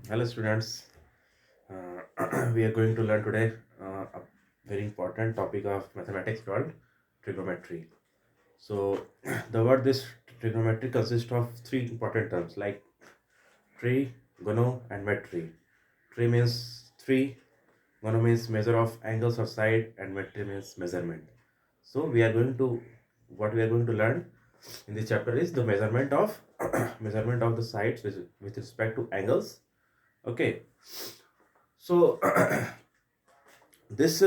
Hello, students. We are going to learn today a very important topic of mathematics called trigonometry. So, the word this trigonometry consists of three important terms like tri, gono, and metry. Tri means three, gono means measure of angles or side, and metry means measurement. So, what we are going to learn in this chapter is the measurement of measurement of the sides with respect to angles. Okay, so this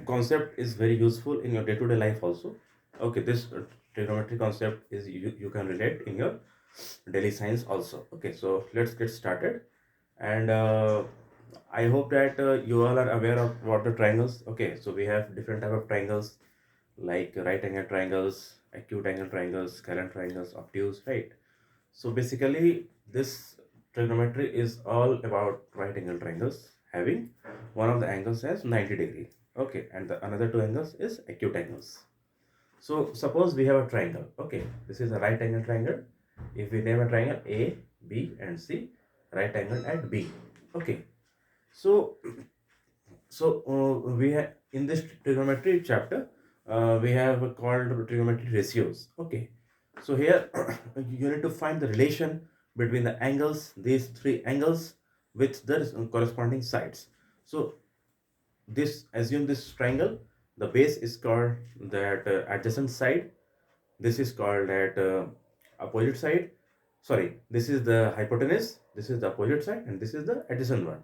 concept is very useful in your day-to-day life also. Okay, this trigonometry concept is you can relate in your daily science also. Okay, so let's get started. And I hope that you all are aware of what the triangles. Okay, so we have different type of triangles like right angle triangles, acute angle triangles, scalene triangles, obtuse, right? So basically, this trigonometry is all about right angle triangles having one of the angles as 90 degree. Okay, and the another two angles is acute angles. So suppose we have a triangle. Okay, this is a right angle triangle. If we name a triangle A, B, and C, right angle at B. Okay, so we have in this trigonometry chapter, we have called trigonometry ratios. Okay, so here you need to find the relation between the angles, these three angles, with the corresponding sides. So this assume this triangle, the base is called that adjacent side. This is called that opposite side. Sorry, this is the hypotenuse. This is the opposite side, and this is the adjacent one.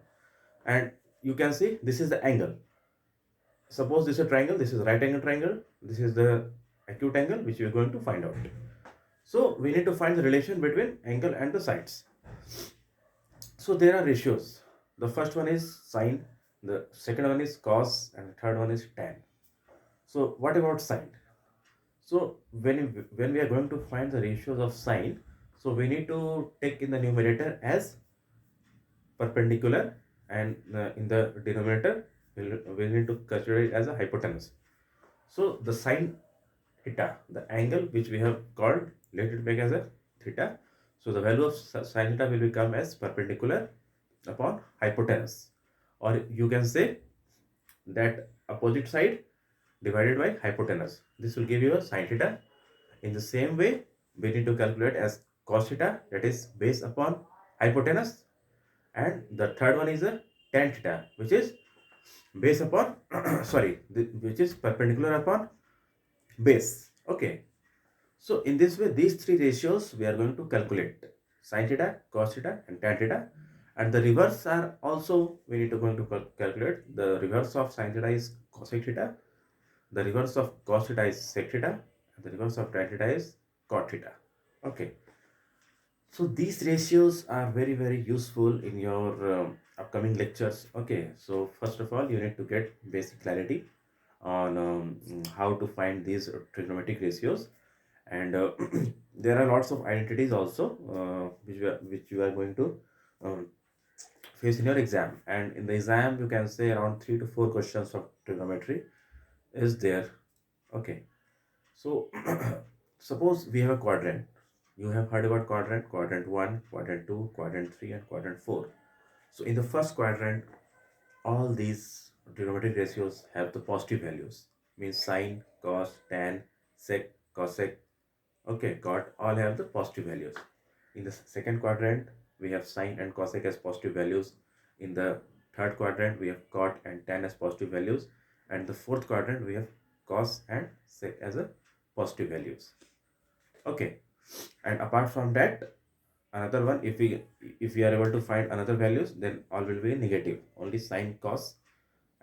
And you can see this is the angle. Suppose this is a triangle, this is a right angle triangle, this is the acute angle which we are going to find out. So we need to find the relation between angle and the sides. So there are ratios. The first one is sine, the second one is cos, and the third one is tan. So what about sine? So when we are going to find the ratios of sine, so we need to take in the numerator as perpendicular, and in the denominator we need to consider it as a hypotenuse. So the sine theta, the angle which we have called, let it make as a theta. So the value of sine theta will become as perpendicular upon hypotenuse, or you can say that opposite side divided by hypotenuse. This will give you a sine theta. In the same way, we need to calculate as cos theta, that is based upon hypotenuse, and the third one is a tan theta, which is based upon which is perpendicular upon base. Okay, so in this way, these three ratios we are going to calculate: sin theta, cos theta, and tan theta. And the reverse are also we need to going to calculate. The reverse of sin theta is cosec theta. The reverse of cos theta is sec theta. And the reverse of tan theta is cot theta. Okay. So these ratios are very useful in your upcoming lectures. Okay. So first of all, you need to get basic clarity on how to find these trigonometric ratios, and there are lots of identities also which you are going to um, face in your exam. And in the exam you can say around 3 to 4 questions of trigonometry is there. Okay, so suppose we have a quadrant. You have heard about quadrant: quadrant 1, quadrant 2, quadrant 3, and quadrant 4. So in the first quadrant, all these trigonometric ratios have the positive values, means sine, cos, tan, sec, cosec. Okay, got all have the positive values. In the second quadrant, we have sine and cosec as positive values. In the third quadrant, we have cot and tan as positive values. And the fourth quadrant, we have cos and sec as a positive values. Okay, and apart from that, another one, if we are able to find another values, then all will be negative. Only sine, cos,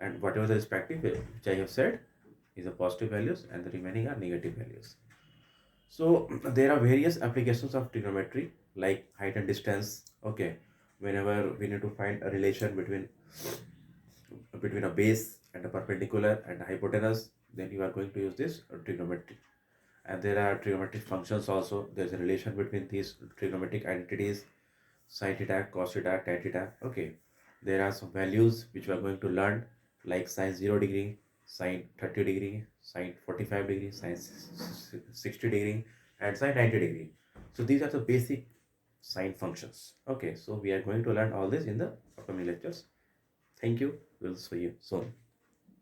and whatever the respective which I have said is a positive values, and the remaining are negative values. So there are various applications of trigonometry like height and distance. Okay, whenever we need to find a relation between a base and a perpendicular and a hypotenuse, then you are going to use this trigonometry. And there are trigonometric functions also. There's a relation between these trigonometric identities: sin theta, cos theta, tan theta. Okay, there are some values which we are going to learn like sin 0 degree, sin 30 degree, sin 45 degree, sin 60 degree, and sin 90 degree. So these are the basic sine functions. Okay, so we are going to learn all this in the upcoming lectures. Thank you. We'll see you soon.